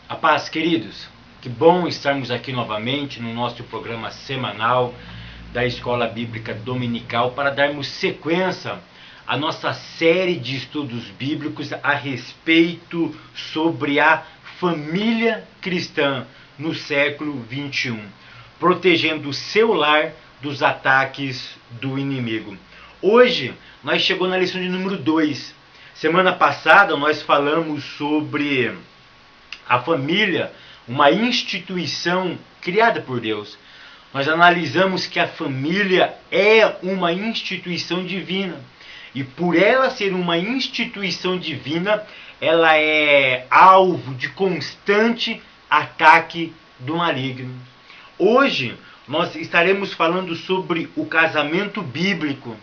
A paz, queridos. Que bom estarmos aqui novamente no nosso programa semanal da Escola Bíblica Dominical para darmos sequência à nossa série de estudos bíblicos a respeito sobre a família cristã no século 21, protegendo o seu lar dos ataques do inimigo. Hoje nós chegamos na lição de número 2. Semana passada nós falamos sobre a família, uma instituição criada por Deus. Nós analisamos que a família é uma instituição divina. E por ela ser uma instituição divina, ela é alvo de constante ataque do maligno. Hoje nós estaremos falando sobre o casamento bíblico.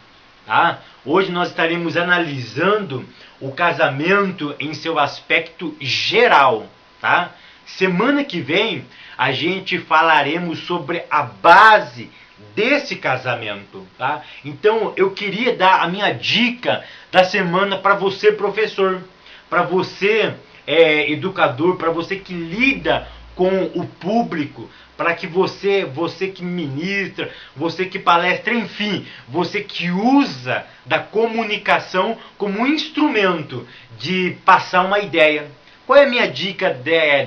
Tá? Hoje nós estaremos analisando o casamento em seu aspecto geral. Tá? Semana que vem a gente falaremos sobre a base desse casamento. Tá? Então eu queria dar a minha dica da semana para você, professor, para você, educador, para você que lida com o público, para que você que ministra, você que palestra, enfim, você que usa da comunicação como instrumento de passar uma ideia. Qual é a minha dica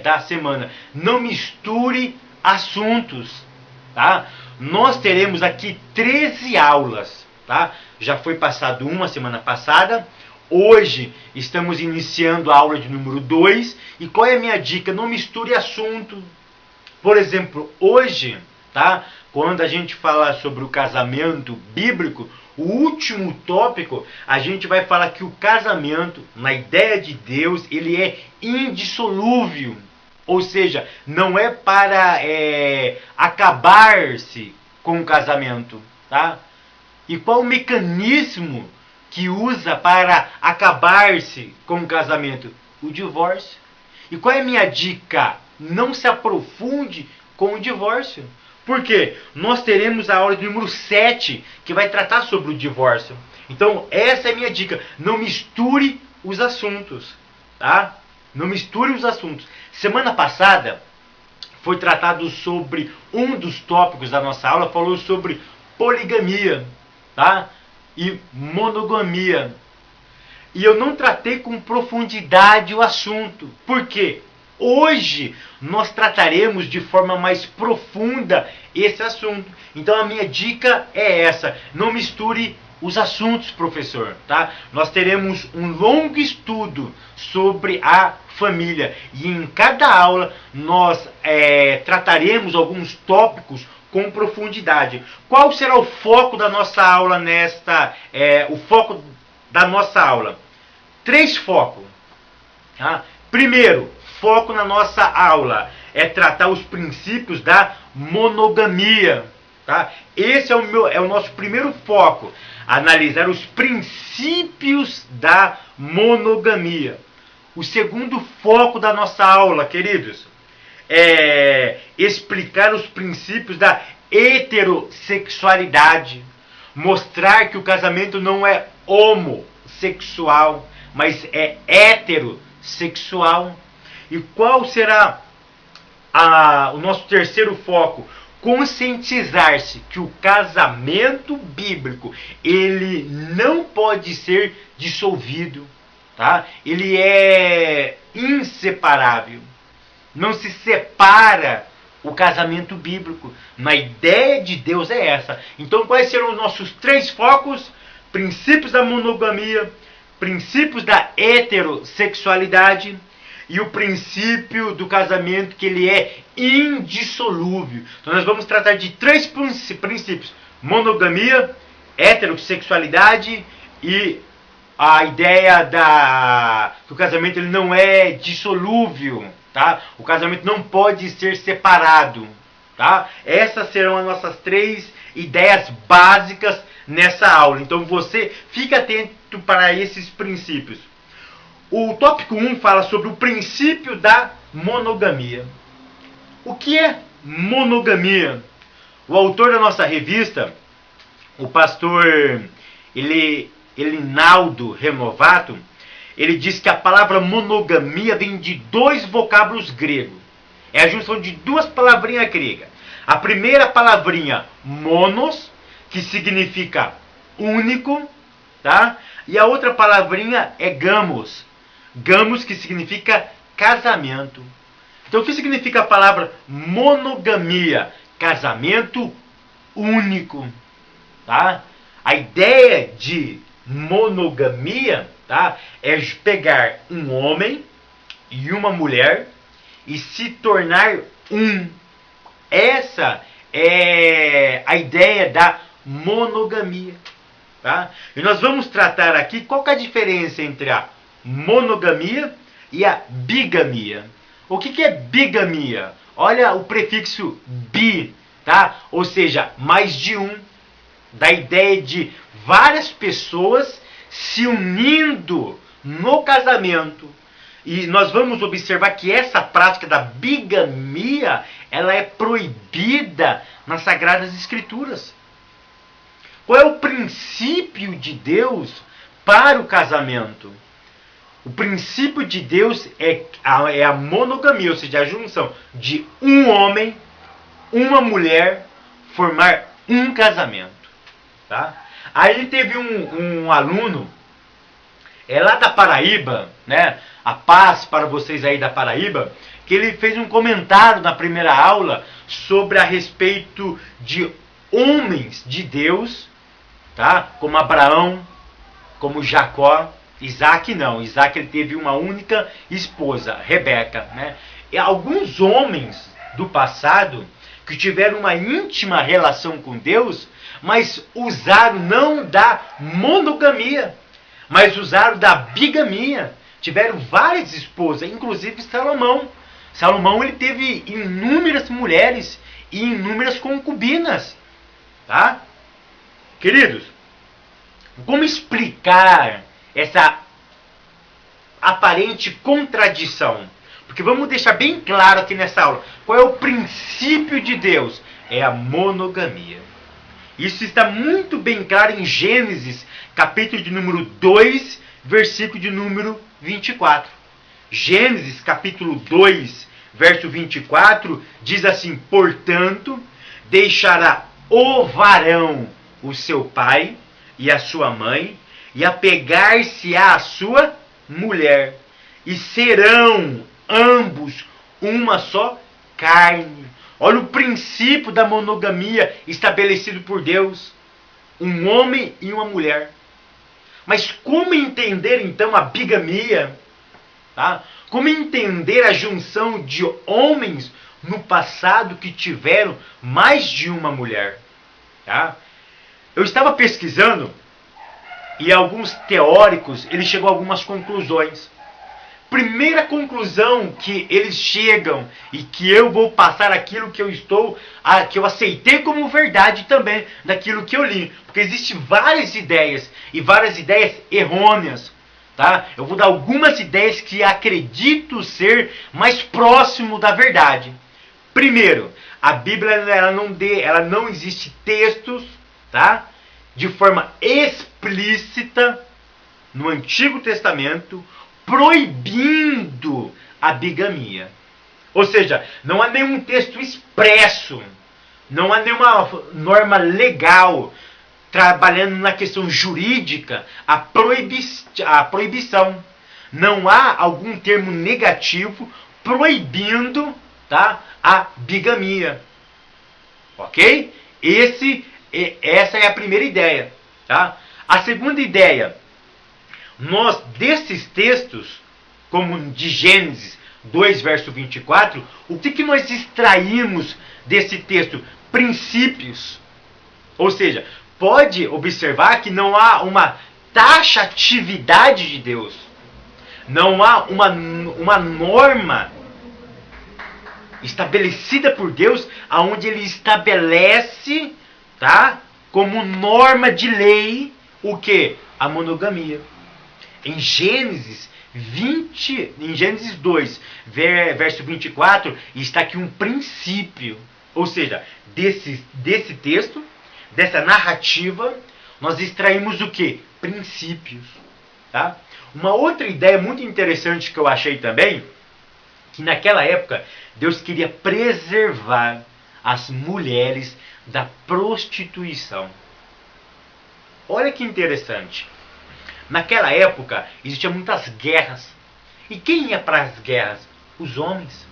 da semana? Não misture assuntos, tá? Nós teremos aqui 13 aulas, tá? Já foi passado uma semana passada. Hoje estamos iniciando a aula de número 2. E qual é a minha dica? Não misture assunto. Por exemplo, hoje, tá? Quando a gente fala sobre o casamento bíblico, o último tópico, a gente vai falar que o casamento, na ideia de Deus, ele é indissolúvel. Ou seja, não é para acabar-se com o casamento. Tá? E qual o mecanismo que usa para acabar-se com o casamento? O divórcio. E qual é a minha dica? Não se aprofunde com o divórcio. Por quê? Nós teremos a aula de número 7, que vai tratar sobre o divórcio. Então, essa é a minha dica. Não misture os assuntos. Tá? Não misture os assuntos. Semana passada, foi tratado sobre um dos tópicos da nossa aula, falou sobre poligamia, tá? E monogamia. E eu não tratei com profundidade o assunto. Por quê? Hoje nós trataremos de forma mais profunda esse assunto. Então a minha dica é essa: não misture os assuntos, professor. Tá? Nós teremos um longo estudo sobre a família e em cada aula nós trataremos alguns tópicos com profundidade. Qual será o foco da nossa aula o foco da nossa aula? 3 focos. Tá? Primeiro, foco na nossa aula é tratar os princípios da monogamia. Tá? Esse é o nosso primeiro foco, analisar os princípios da monogamia. O segundo foco da nossa aula, queridos, é explicar os princípios da heterossexualidade, mostrar que o casamento não é homossexual, mas é heterossexual. E qual será o nosso terceiro foco? Conscientizar-se que o casamento bíblico, ele não pode ser dissolvido, tá? Ele é inseparável. Não se separa o casamento bíblico. Na ideia de Deus é essa. Então quais serão os nossos 3 focos? Princípios da monogamia, princípios da heterossexualidade e o princípio do casamento, que ele é indissolúvel. Então nós vamos tratar de 3 princípios: monogamia, heterossexualidade e a ideia que o casamento ele não é dissolúvel. Tá? O casamento não pode ser separado. Tá? Essas serão as nossas 3 ideias básicas nessa aula. Então você fica atento para esses princípios. O tópico 1 fala sobre o princípio da monogamia. O que é monogamia? O autor da nossa revista, o pastor Elinaldo Renovato, ele diz que a palavra monogamia vem de dois vocábulos gregos. É a junção de duas palavrinhas gregas. A primeira palavrinha, monos, que significa único, tá? E a outra palavrinha é gamos. Gamos, que significa casamento. Então, o que significa a palavra monogamia? Casamento único, tá? A ideia de monogamia, tá, é pegar um homem e uma mulher e se tornar um. Essa é a ideia da monogamia, tá? E nós vamos tratar aqui qual que é a diferença entre a monogamia e a bigamia. O que é bigamia? Olha o prefixo bi, tá? Ou seja, mais de um. Da ideia de várias pessoas se unindo no casamento. E nós vamos observar que essa prática da bigamia, ela é proibida nas Sagradas Escrituras. Qual é o princípio de Deus para o casamento? O princípio de Deus é a monogamia, ou seja, a junção de um homem, uma mulher, formar um casamento. Tá? Aí teve um aluno, lá da Paraíba, né? A paz para vocês aí da Paraíba, que ele fez um comentário na primeira aula sobre a respeito de homens de Deus, tá? Como Abraão, como Jacó. Isaac não, Isaac ele teve uma única esposa, Rebeca, né? E alguns homens do passado que tiveram uma íntima relação com Deus, mas usaram não da monogamia, mas usaram da bigamia. Tiveram várias esposas, inclusive Salomão. Salomão ele teve inúmeras mulheres e inúmeras concubinas, tá? Queridos, como explicar essa aparente contradição? Porque vamos deixar bem claro aqui nessa aula. Qual é o princípio de Deus? É a monogamia. Isso está muito bem claro em Gênesis, capítulo de número 2, versículo de número 24. Gênesis, capítulo 2, verso 24, diz assim: portanto, deixará o varão o seu pai e a sua mãe, e apegar-se-á à sua mulher, e serão ambos uma só carne. Olha o princípio da monogamia estabelecido por Deus. Um homem e uma mulher. Mas como entender então a bigamia? Tá? Como entender a junção de homens no passado que tiveram mais de uma mulher? Tá? Eu estava pesquisando e alguns teóricos eles chegam a algumas conclusões. Primeira conclusão que eles chegam, e que eu vou passar aquilo que que eu aceitei como verdade também daquilo que eu li, porque existem várias ideias e várias ideias errôneas, tá? Eu vou dar algumas ideias que acredito ser mais próximo da verdade. Primeiro, a Bíblia ela não existe textos, tá? De forma explícita no Antigo Testamento proibindo a bigamia. Ou seja, não há nenhum texto expresso, não há nenhuma norma legal trabalhando na questão jurídica a proibição. Não há algum termo negativo proibindo, tá, a bigamia. Ok? Essa é a primeira ideia. Tá? A segunda ideia: nós, desses textos, como de Gênesis 2, verso 24, o que nós extraímos desse texto? Princípios. Ou seja, pode observar que não há uma taxatividade de Deus. Não há uma norma estabelecida por Deus, aonde ele estabelece, tá, como norma de lei o que? A monogamia. Em Gênesis 2, verso 24, está aqui um princípio. Ou seja, desse texto, dessa narrativa, nós extraímos o que? Princípios. Tá? Uma outra ideia muito interessante que eu achei também, que naquela época Deus queria preservar as mulheres da prostituição. Olha que interessante. Naquela época existiam muitas guerras. E quem ia para as guerras? Os homens.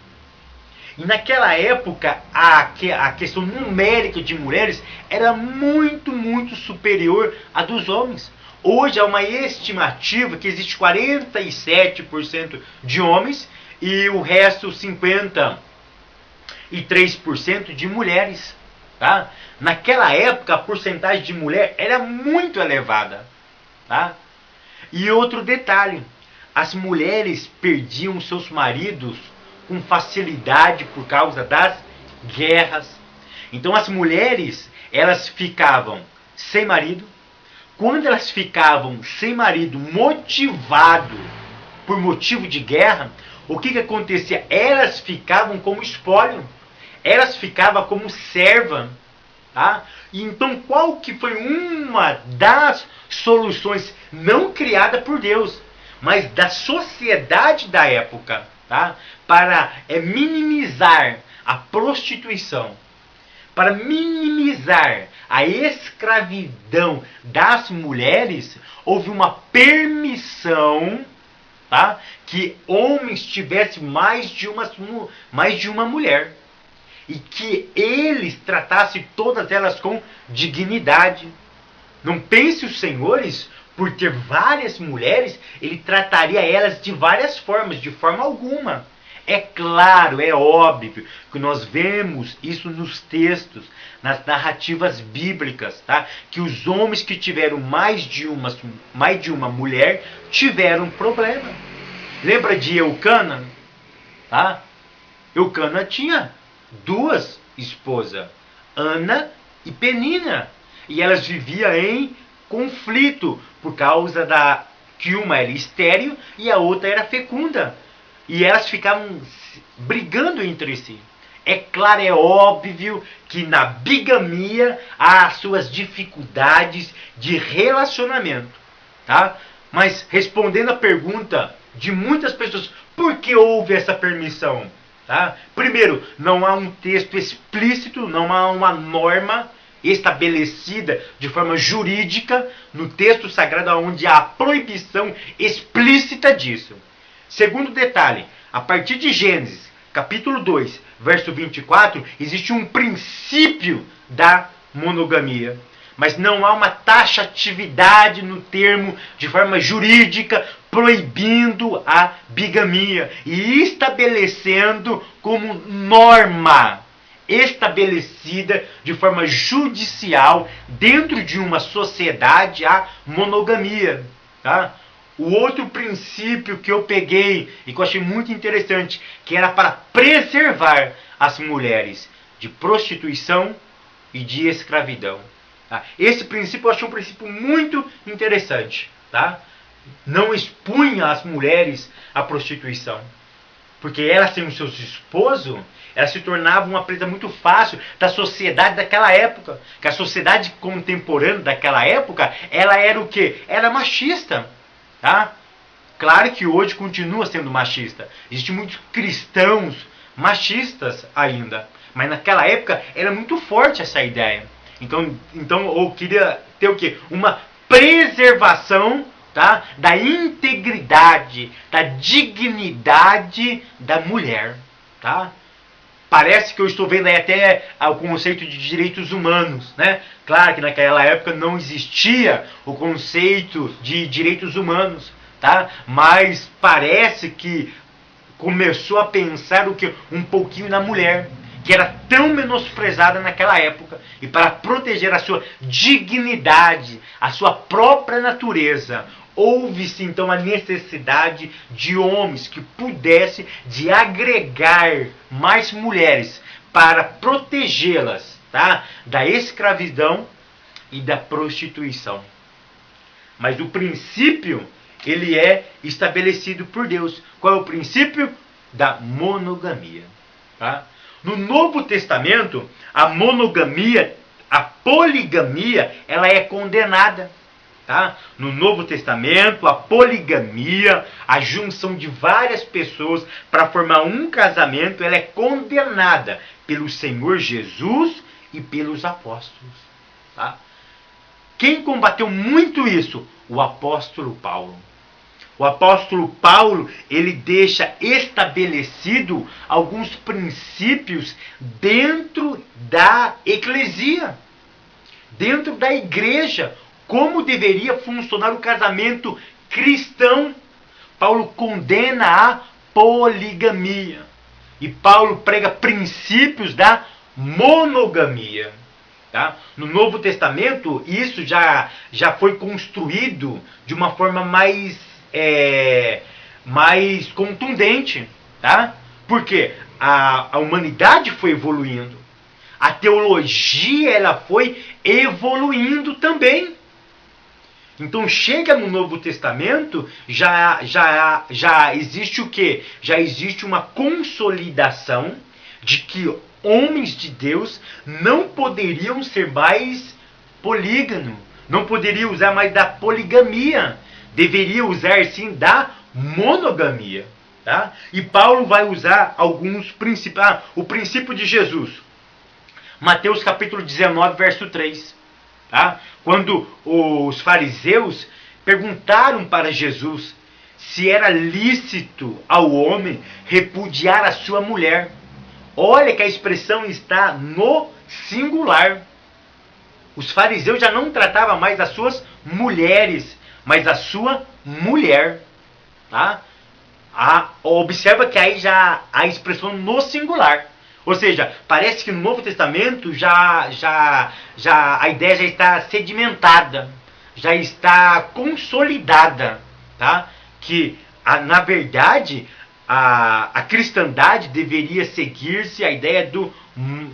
E naquela época a questão numérica de mulheres era muito, muito superior à dos homens. Hoje há uma estimativa que existe 47% de homens e o resto 53% de mulheres. Tá? Naquela época a porcentagem de mulher era muito elevada. Tá? E outro detalhe, as mulheres perdiam seus maridos com facilidade por causa das guerras. Então as mulheres, elas ficavam sem marido. Quando elas ficavam sem marido, motivado por motivo de guerra, o que acontecia? Elas ficavam como espólio. Elas ficavam como serva. Tá? E então qual que foi uma das soluções, não criada por Deus, mas da sociedade da época, tá? Para minimizar a prostituição, para minimizar a escravidão das mulheres, houve uma permissão, tá? Que homens tivessem mais de uma mulher. E que eles tratassem todas elas com dignidade. Não pense os senhores, por ter várias mulheres, ele trataria elas de várias formas, de forma alguma. É claro, é óbvio que nós vemos isso nos textos, nas narrativas bíblicas, tá? Que os homens que tiveram mais de uma mulher tiveram problema. Lembra de Eucana? Tá? Eucana tinha duas esposas, Ana e Penina, e elas viviam em conflito por causa que uma era estéril e a outra era fecunda, e elas ficavam brigando entre si. É claro, é óbvio que na bigamia há as suas dificuldades de relacionamento, tá? Mas respondendo a pergunta de muitas pessoas, por que houve essa permissão? Tá? Primeiro, não há um texto explícito, não há uma norma estabelecida de forma jurídica no texto sagrado onde há a proibição explícita disso. Segundo detalhe, a partir de Gênesis, capítulo 2, verso 24, existe um princípio da monogamia. Mas não há uma taxatividade no termo de forma jurídica proibindo a bigamia e estabelecendo como norma estabelecida de forma judicial dentro de uma sociedade a monogamia. Tá? O outro princípio que eu peguei e que eu achei muito interessante, que era para preservar as mulheres de prostituição e de escravidão. Tá? Esse princípio eu achei um princípio muito interessante. Tá? Não expunha as mulheres à prostituição. Porque elas tendo seus esposos, elas se tornavam uma presa muito fácil da sociedade daquela época. Que a sociedade contemporânea daquela época, ela era o quê? Era machista. Tá? Claro que hoje continua sendo machista. Existem muitos cristãos machistas ainda. Mas naquela época era muito forte essa ideia. Então eu queria ter o quê? Uma preservação, tá? Da integridade, da dignidade da mulher. Tá? Parece que eu estou vendo aí até o conceito de direitos humanos. Né? Claro que naquela época não existia o conceito de direitos humanos. Tá? Mas parece que começou a pensar o que? Um pouquinho na mulher, que era tão menosprezada naquela época, e para proteger a sua dignidade, a sua própria natureza, houve-se então a necessidade de homens que pudessem de agregar mais mulheres para protegê-las, tá? Da escravidão e da prostituição. Mas o princípio, ele é estabelecido por Deus. Qual é o princípio? Da monogamia. Tá? No Novo Testamento, a monogamia, a poligamia, ela é condenada. Tá? No Novo Testamento, a poligamia, a junção de várias pessoas para formar um casamento, ela é condenada pelo Senhor Jesus e pelos apóstolos. Tá? Quem combateu muito isso? O apóstolo Paulo. O apóstolo Paulo, ele deixa estabelecido alguns princípios dentro da eclesia, dentro da igreja, como deveria funcionar o casamento cristão. Paulo condena a poligamia. E Paulo prega princípios da monogamia. Tá? No Novo Testamento, isso já foi construído de uma forma mais contundente. Tá? Porque a humanidade foi evoluindo. A teologia ela foi evoluindo também. Então chega no Novo Testamento, já existe o quê? Já existe uma consolidação de que homens de Deus não poderiam ser mais polígamo, não poderiam usar mais da poligamia, deveria usar sim da monogamia. Tá? E Paulo vai usar alguns princípios. O princípio de Jesus. Mateus capítulo 19, verso 3. Tá? Quando os fariseus perguntaram para Jesus se era lícito ao homem repudiar a sua mulher. Olha que a expressão está no singular. Os fariseus já não tratavam mais as suas mulheres, mas a sua mulher. Tá? Observa que aí já a expressão no singular. Ou seja, parece que no Novo Testamento a ideia já está sedimentada, já está consolidada, tá? Que, na verdade, a cristandade deveria seguir-se a ideia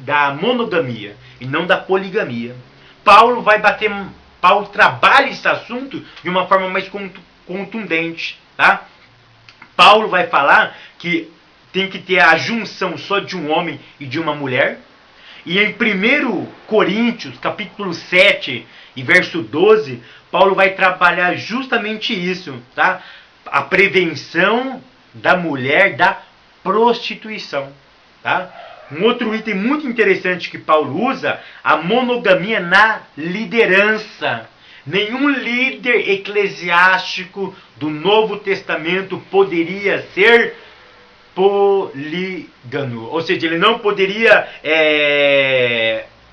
da monogamia e não da poligamia. Paulo trabalha esse assunto de uma forma mais contundente, tá? Paulo vai falar que tem que ter a junção só de um homem e de uma mulher. E em 1 Coríntios, capítulo 7 e verso 12, Paulo vai trabalhar justamente isso, tá? A prevenção da mulher da prostituição, tá? Um outro item muito interessante que Paulo usa, a monogamia na liderança. Nenhum líder eclesiástico do Novo Testamento poderia ser polígamo, ou seja, ele não poderia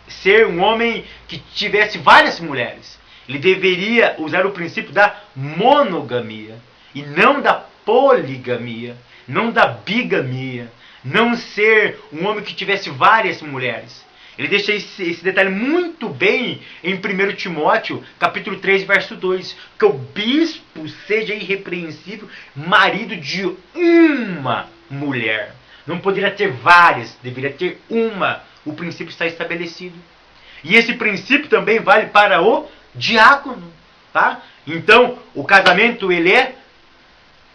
ser um homem que tivesse várias mulheres. Ele deveria usar o princípio da monogamia e não da poligamia, não da bigamia, não ser um homem que tivesse várias mulheres. Ele deixa esse detalhe muito bem em 1 Timóteo, capítulo 3, verso 2. Que o bispo seja irrepreensível, marido de uma mulher. Não poderia ter várias, deveria ter uma. O princípio está estabelecido. E esse princípio também vale para o diácono. Tá? Então, o casamento ele é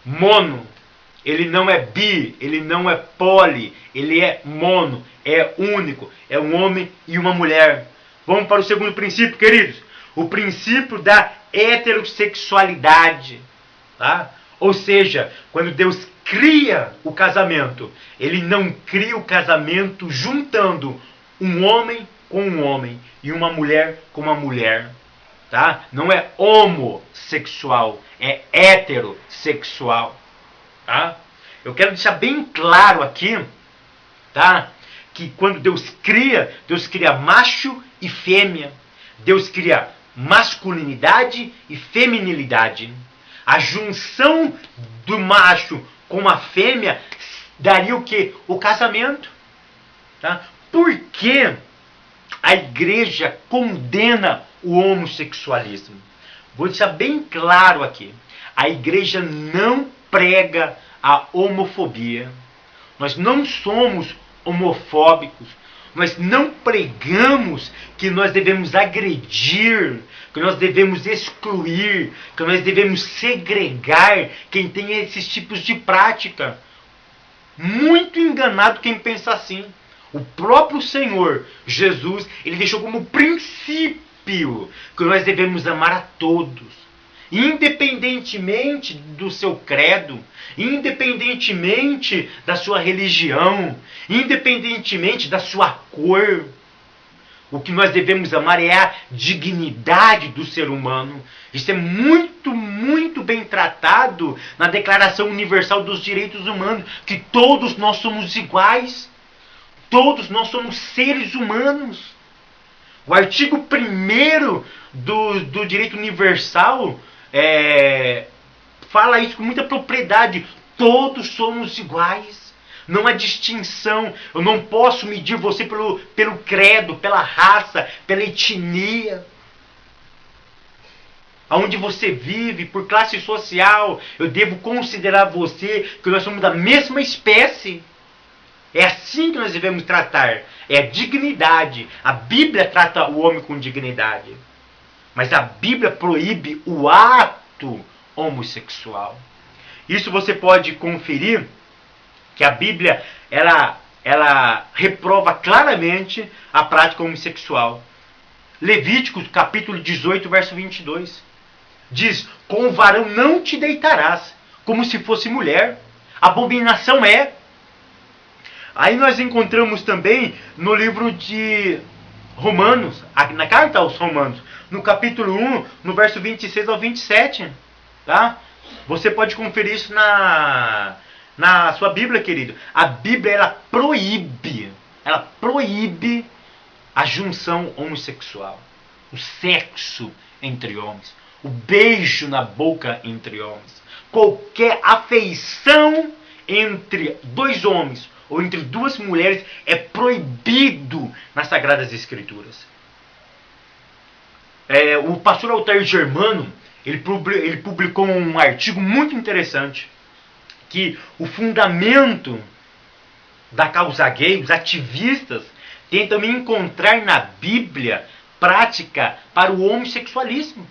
mono. Ele não é bi, ele não é poli, ele é mono, é único, é um homem e uma mulher. Vamos para o segundo princípio, queridos. O princípio da heterossexualidade. Tá? Ou seja, quando Deus cria o casamento, Ele não cria o casamento juntando um homem com um homem e uma mulher com uma mulher. Tá? Não é homossexual, é heterossexual. Tá? Eu quero deixar bem claro aqui, tá? Que quando Deus cria macho e fêmea. Deus cria masculinidade e feminilidade. A junção do macho com a fêmea daria o quê? O casamento. Tá? Por que a igreja condena o homossexualismo? Vou deixar bem claro aqui. A igreja não prega a homofobia. Nós não somos homofóbicos. Nós não pregamos que nós devemos agredir, que nós devemos excluir, que nós devemos segregar quem tem esses tipos de prática. Muito enganado quem pensa assim. O próprio Senhor Jesus, ele deixou como princípio princípio que nós devemos amar a todos, independentemente do seu credo, independentemente da sua religião, independentemente da sua cor. O que nós devemos amar é a dignidade do ser humano. Isso é muito, muito bem tratado na Declaração Universal dos Direitos Humanos, que todos nós somos iguais, todos nós somos seres humanos. O artigo 1º do Direito Universal fala isso com muita propriedade. Todos somos iguais. Não há distinção. Eu não posso medir você pelo credo, pela raça, pela etnia. Aonde você vive, por classe social. Eu devo considerar você que nós somos da mesma espécie. É assim que nós devemos tratar. É a dignidade. A Bíblia trata o homem com dignidade. Mas a Bíblia proíbe o ato homossexual. Isso você pode conferir que a Bíblia ela reprova claramente a prática homossexual. Levíticos capítulo 18, verso 22. Diz: com o varão não te deitarás, como se fosse mulher. Abominação é. Aí nós encontramos também no livro de Romanos, na carta aos Romanos, no capítulo 1, no verso 26 ao 27. Tá? Você pode conferir isso na sua Bíblia, querido. A Bíblia, ela proíbe a junção homossexual, o sexo entre homens, o beijo na boca entre homens, qualquer afeição entre dois homens ou entre duas mulheres é proibido nas Sagradas Escrituras. O pastor Altair Germano, ele publicou um artigo muito interessante, que o fundamento da causa gay, os ativistas, tentam encontrar na Bíblia prática para o homossexualismo.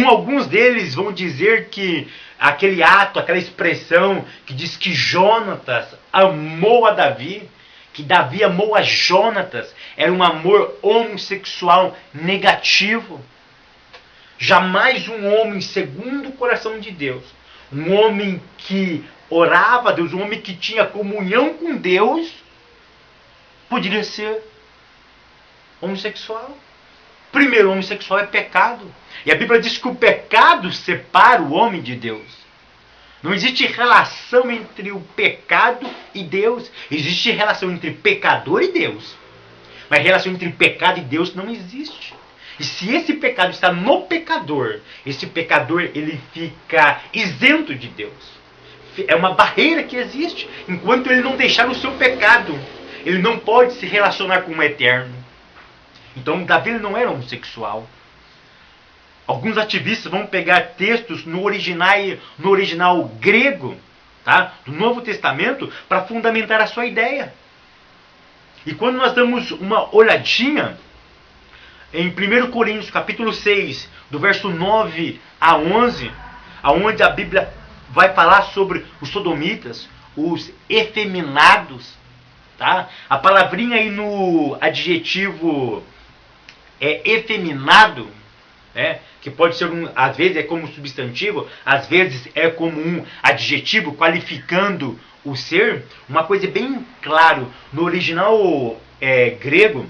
Alguns deles vão dizer que aquele ato, aquela expressão que diz que Jonatas amou a Davi, que Davi amou a Jonatas, era um amor homossexual negativo. Jamais um homem segundo o coração de Deus, um homem que orava a Deus, um homem que tinha comunhão com Deus, poderia ser homossexual. Primeiro, o homossexual é pecado. E a Bíblia diz que o pecado separa o homem de Deus. Não existe relação entre o pecado e Deus. Existe relação entre pecador e Deus. Mas relação entre pecado e Deus não existe. E se esse pecado está no pecador, esse pecador ele fica isento de Deus. É uma barreira que existe. Enquanto ele não deixar o seu pecado, ele não pode se relacionar com o eterno. Então Davi não era homossexual. Alguns ativistas vão pegar textos no original grego, tá, do Novo Testamento, para fundamentar a sua ideia. E quando nós damos uma olhadinha em 1 Coríntios capítulo 6, do verso 9 a 11, aonde a Bíblia vai falar sobre os sodomitas, os efeminados, tá? A palavrinha aí no adjetivo efeminado, que pode ser às vezes é como substantivo, às vezes é como um adjetivo qualificando o ser. Uma coisa bem clara, no original grego,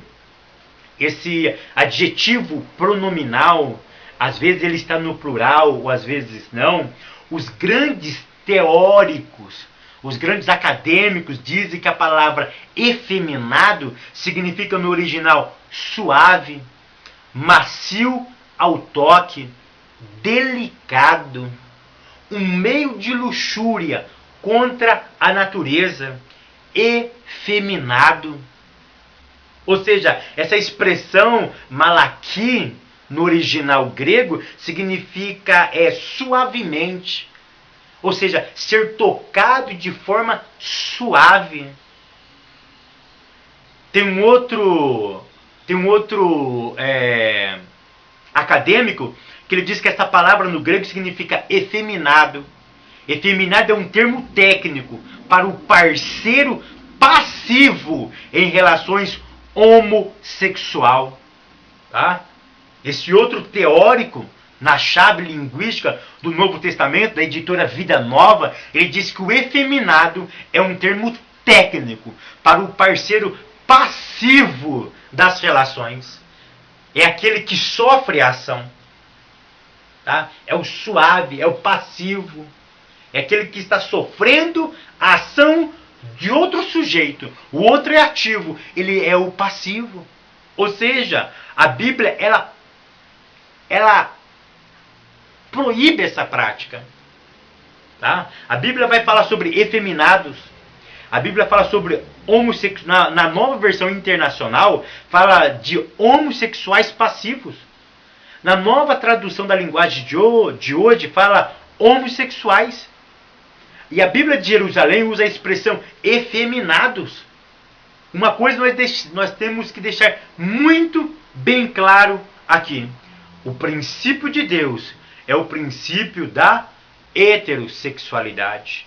esse adjetivo pronominal, às vezes ele está no plural, ou às vezes não. Os grandes teóricos, os grandes acadêmicos dizem que a palavra efeminado significa no original suave, macio ao toque, delicado, um meio de luxúria contra a natureza, efeminado. Ou seja, essa expressão malaqui, no original grego, significa suavemente. Ou seja, ser tocado de forma suave. Tem um outro acadêmico que ele diz que essa palavra no grego significa efeminado. Efeminado é um termo técnico para o parceiro passivo em relações homossexual. Tá? Esse outro teórico, na chave linguística do Novo Testamento, da editora Vida Nova, ele diz que o efeminado é um termo técnico para o parceiro passivo das relações. É aquele que sofre a ação. Tá? É o suave, é o passivo. É aquele que está sofrendo a ação de outro sujeito. O outro é ativo, ele é o passivo. Ou seja, a Bíblia, ela proíbe essa prática. Tá? A Bíblia vai falar sobre efeminados. A Bíblia fala sobre homossexuais. Na nova versão internacional, fala de homossexuais passivos. Na nova tradução da linguagem de hoje, fala homossexuais. E a Bíblia de Jerusalém usa a expressão efeminados. Uma coisa nós temos que deixar muito bem claro aqui. O princípio de Deus é o princípio da heterossexualidade.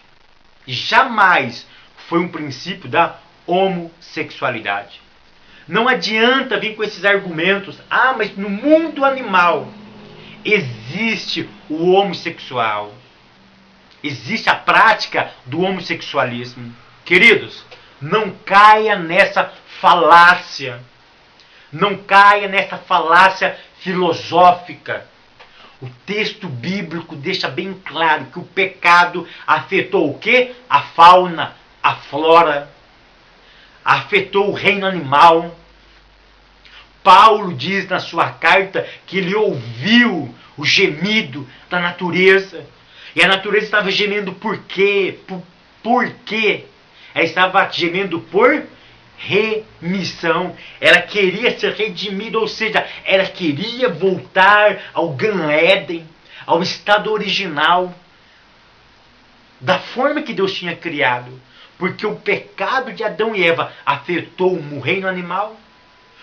E jamais foi um princípio da homossexualidade. Não adianta vir com esses argumentos. Ah, mas no mundo animal existe o homossexual. Existe a prática do homossexualismo. Queridos, não caia nessa falácia. Não caia nessa falácia filosófica. O texto bíblico deixa bem claro que o pecado afetou o quê? A fauna, a flora. Afetou o reino animal. Paulo diz na sua carta que ele ouviu o gemido da natureza. E a natureza estava gemendo por quê? Por quê? Ela estava gemendo por remissão. Ela queria ser redimida, ou seja, ela queria voltar ao Gan Éden, ao estado original, da forma que Deus tinha criado. Porque o pecado de Adão e Eva afetou o reino animal.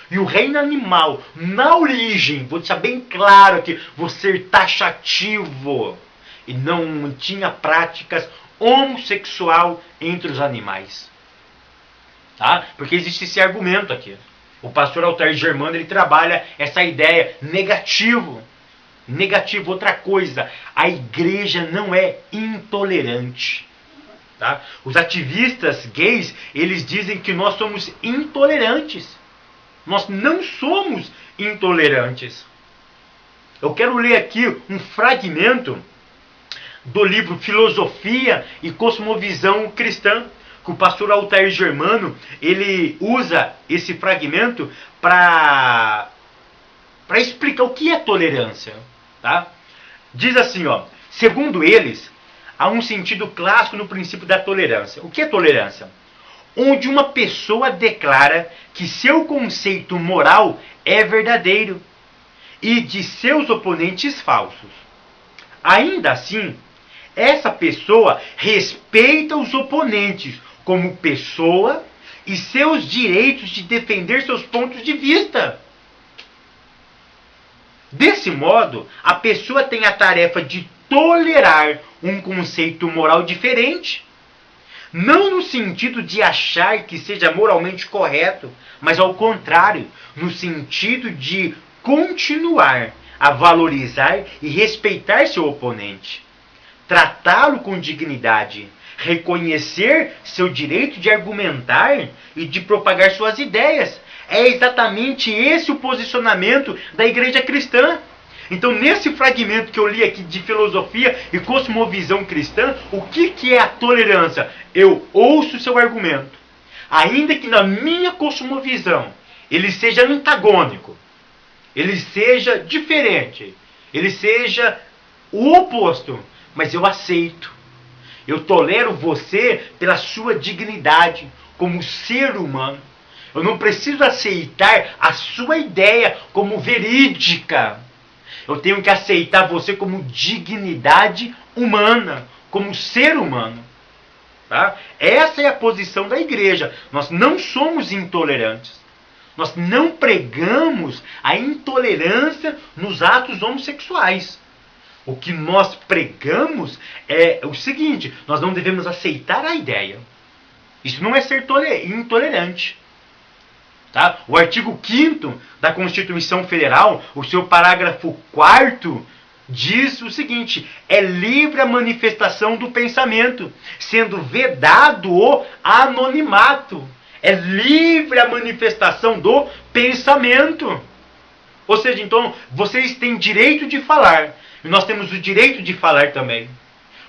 E o reino animal, na origem, vou deixar bem claro aqui, vou ser taxativo. E não tinha práticas homossexual entre os animais. Tá? Porque existe esse argumento aqui. O pastor Altair Germano, ele trabalha essa ideia negativo. Negativo, outra coisa. A igreja não é intolerante. Tá? Os ativistas gays, eles dizem que nós somos intolerantes. Nós não somos intolerantes. Eu quero ler aqui um fragmento do livro Filosofia e Cosmovisão Cristã, que o pastor Altair Germano, ele usa esse fragmento para explicar o que é tolerância. Tá? Diz assim, ó, segundo eles, há um sentido clássico no princípio da tolerância. O que é tolerância? Onde uma pessoa declara que seu conceito moral é verdadeiro e de seus oponentes falsos. Ainda assim, essa pessoa respeita os oponentes como pessoa e seus direitos de defender seus pontos de vista. Desse modo, a pessoa tem a tarefa de tolerar um conceito moral diferente. Não no sentido de achar que seja moralmente correto, mas ao contrário, no sentido de continuar a valorizar e respeitar seu oponente. Tratá-lo com dignidade, reconhecer seu direito de argumentar e de propagar suas ideias. É exatamente esse o posicionamento da igreja cristã. Então, nesse fragmento que eu li aqui de filosofia e cosmovisão cristã, o que é a tolerância? Eu ouço o seu argumento, ainda que na minha cosmovisão ele seja antagônico, ele seja diferente, ele seja o oposto, mas eu aceito. Eu tolero você pela sua dignidade como ser humano. Eu não preciso aceitar a sua ideia como verídica. Eu tenho que aceitar você como dignidade humana, como ser humano. Tá? Essa é a posição da igreja. Nós não somos intolerantes. Nós não pregamos a intolerância nos atos homossexuais. O que nós pregamos é o seguinte: nós não devemos aceitar a ideia. Isso não é ser intolerante. Tá? O artigo 5º da Constituição Federal, o seu parágrafo 4º, diz o seguinte: é livre a manifestação do pensamento, sendo vedado o anonimato. É livre a manifestação do pensamento. Ou seja, então, vocês têm direito de falar, e nós temos o direito de falar também.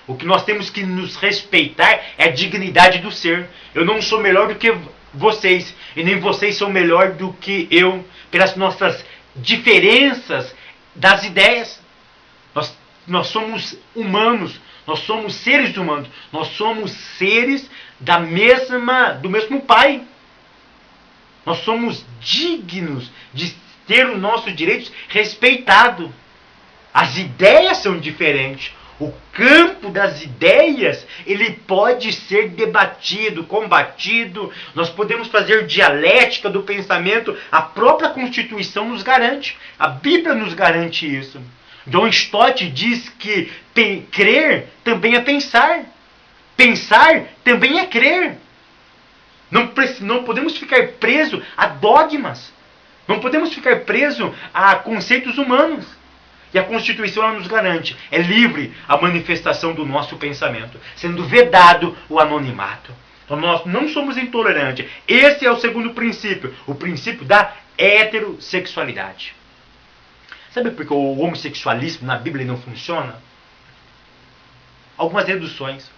O que nós temos que nos respeitar é a dignidade do ser. Eu não sou melhor do que vocês, e nem vocês são melhor do que eu, pelas nossas diferenças das ideias. Nós somos humanos, nós somos seres humanos, nós somos seres do mesmo Pai. Nós somos dignos de ter os nossos direitos respeitados. As ideias são diferentes. O campo das ideias, ele pode ser debatido, combatido. Nós podemos fazer dialética do pensamento. A própria Constituição nos garante. A Bíblia nos garante isso. John Stott diz que crer também é pensar. Pensar também é crer. Não podemos ficar presos a dogmas. Não podemos ficar presos a conceitos humanos. E a Constituição ela nos garante. É livre a manifestação do nosso pensamento, sendo vedado o anonimato. Então nós não somos intolerantes. Esse é o segundo princípio. O princípio da heterossexualidade. Sabe por que o homossexualismo na Bíblia não funciona? Algumas reduções.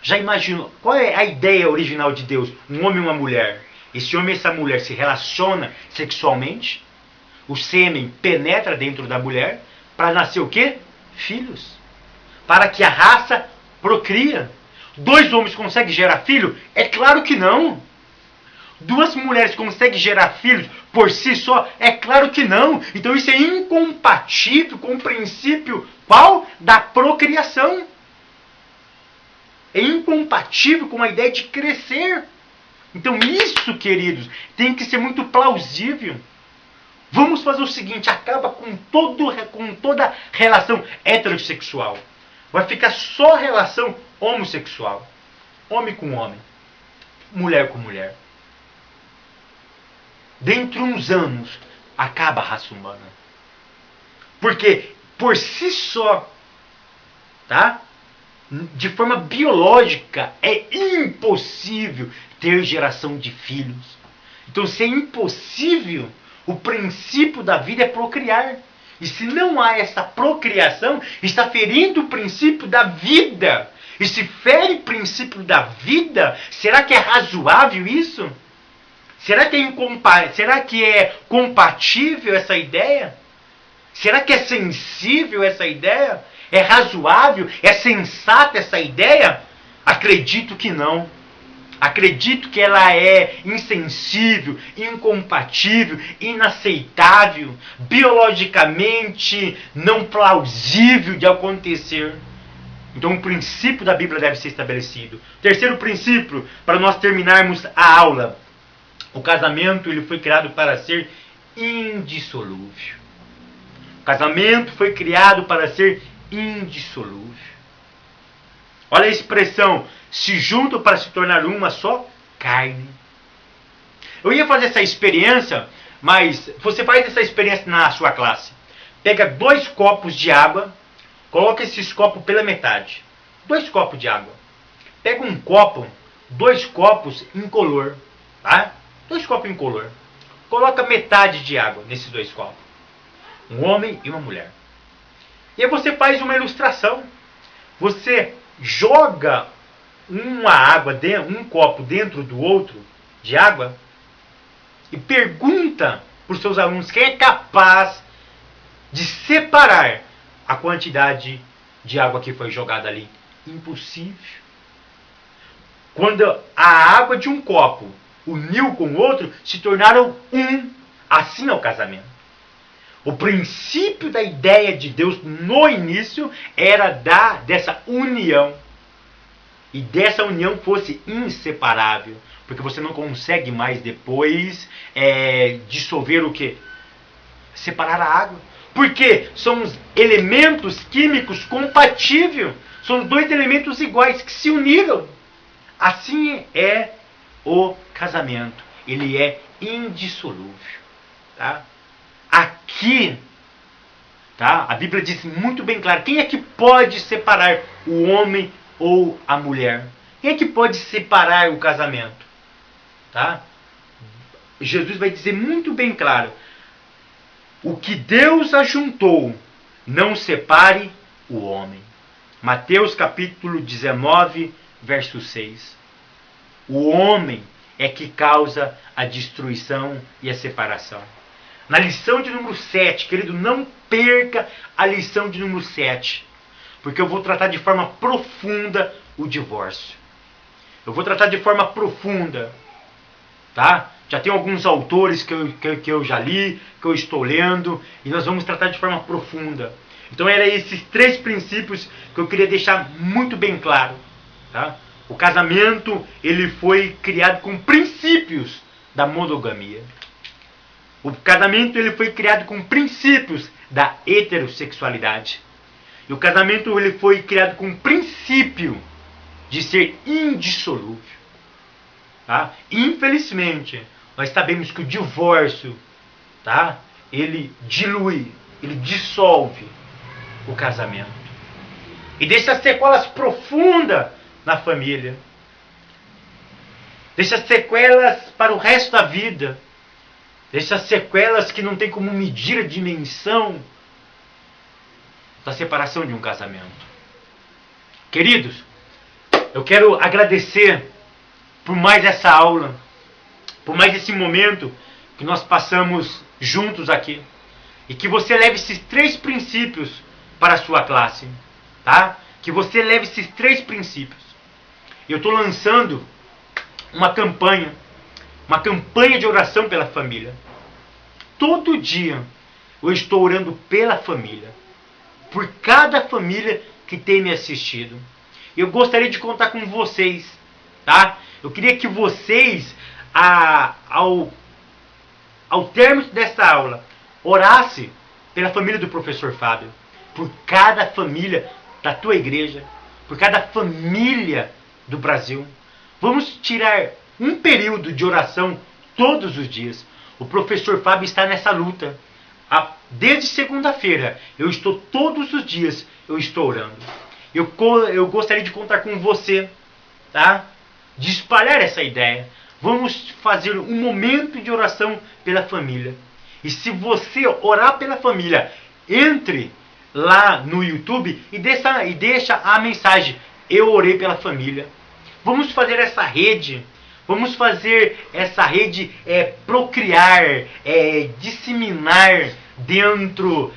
Já imaginou, qual é a ideia original de Deus? Um homem e uma mulher. Esse homem e essa mulher se relacionam sexualmente. O sêmen penetra dentro da mulher para nascer o quê? Filhos. Para que a raça procria. 2 homens conseguem gerar filho? É claro que não. 2 mulheres conseguem gerar filhos por si só? É claro que não. Então isso é incompatível com o princípio qual? Da procriação. É incompatível com a ideia de crescer. Então isso, queridos, tem que ser muito plausível. Vamos fazer o seguinte, acaba com toda relação heterossexual. Vai ficar só relação homossexual. Homem com homem. Mulher com mulher. Dentro de uns anos, acaba a raça humana. Porque, por si só, tá? De forma biológica, é impossível ter geração de filhos. Então, se é impossível, o princípio da vida é procriar. E se não há essa procriação, está ferindo o princípio da vida. E se fere o princípio da vida, será que é razoável isso? Será que é compatível essa ideia? Será que é sensível essa ideia? É razoável? É sensata essa ideia? Acredito que não. Acredito que ela é insensível, incompatível, inaceitável, biologicamente não plausível de acontecer. Então o princípio da Bíblia deve ser estabelecido. Terceiro princípio, para nós terminarmos a aula. O casamento ele foi criado para ser indissolúvel. O casamento foi criado para ser indissolúvel. Olha a expressão, se juntam para se tornar uma só carne. Eu ia fazer essa experiência, mas você faz essa experiência na sua classe. Pega 2 copos de água, coloca esses copos pela metade. 2 copos de água. Pega um copo, 2 copos incolor, tá? 2 copos incolor. Coloca metade de água nesses 2 copos. Um homem e uma mulher. E aí você faz uma ilustração. Você joga um copo dentro do outro de água e pergunta para os seus alunos quem é capaz de separar a quantidade de água que foi jogada ali. Impossível. Quando a água de um copo uniu com o outro, se tornaram um. Assim é o casamento. O princípio da ideia de Deus no início era dessa união. E dessa união fosse inseparável. Porque você não consegue mais depois dissolver o quê? Separar a água. Porque são os elementos químicos compatíveis. São 2 elementos iguais que se uniram. Assim é o casamento. Ele é indissolúvel. Tá? Aqui, tá? A Bíblia diz muito bem claro, quem é que pode separar o homem ou a mulher? Quem é que pode separar o casamento? Tá? Jesus vai dizer muito bem claro, o que Deus ajuntou, não separe o homem. Mateus capítulo 19, verso 6. O homem é que causa a destruição e a separação. Na lição de número 7, querido, não perca a lição de número 7, porque eu vou tratar de forma profunda o divórcio. Eu vou tratar de forma profunda, tá? Já tem alguns autores que eu já li, que eu estou lendo, e nós vamos tratar de forma profunda. Então eram esses 3 princípios que eu queria deixar muito bem claro, tá? O casamento, ele foi criado com princípios da monogamia. O casamento, ele foi criado com princípios da heterossexualidade. E o casamento, ele foi criado com princípio de ser indissolúvel. Tá? Infelizmente, nós sabemos que o divórcio, tá? Ele dilui, ele dissolve o casamento. E deixa sequelas profundas na família. Deixa sequelas para o resto da vida. Deixa sequelas que não tem como medir a dimensão da separação de um casamento. Queridos, eu quero agradecer por mais essa aula, por mais esse momento que nós passamos juntos aqui. E que você leve esses 3 princípios para a sua classe. Tá? Que você leve esses 3 princípios. Eu estou lançando uma campanha de oração pela família. Todo dia eu estou orando pela família. Por cada família que tem me assistido. Eu gostaria de contar com vocês. Tá? Eu queria que vocês, ao término dessa aula, orasse pela família do professor Fábio. Por cada família da tua igreja. Por cada família do Brasil. Vamos tirar um período de oração todos os dias. O professor Fábio está nessa luta. Desde segunda-feira, eu estou todos os dias, eu estou orando. Eu gostaria de contar com você, tá? De espalhar essa ideia. Vamos fazer um momento de oração pela família. E se você orar pela família, entre lá no YouTube e deixa a mensagem: eu orei pela família. Vamos fazer essa rede. Vamos fazer essa rede procriar, disseminar dentro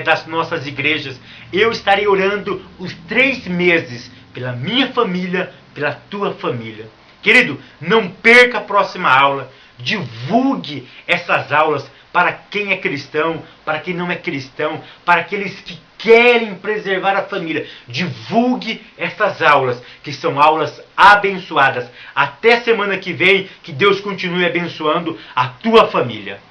das nossas igrejas. Eu estarei orando os 3 meses pela minha família, pela tua família. Querido, não perca a próxima aula. Divulgue essas aulas para quem é cristão, para quem não é cristão, para aqueles que querem preservar a família. Divulgue essas aulas, que são aulas abençoadas. Até semana que vem, que Deus continue abençoando a tua família.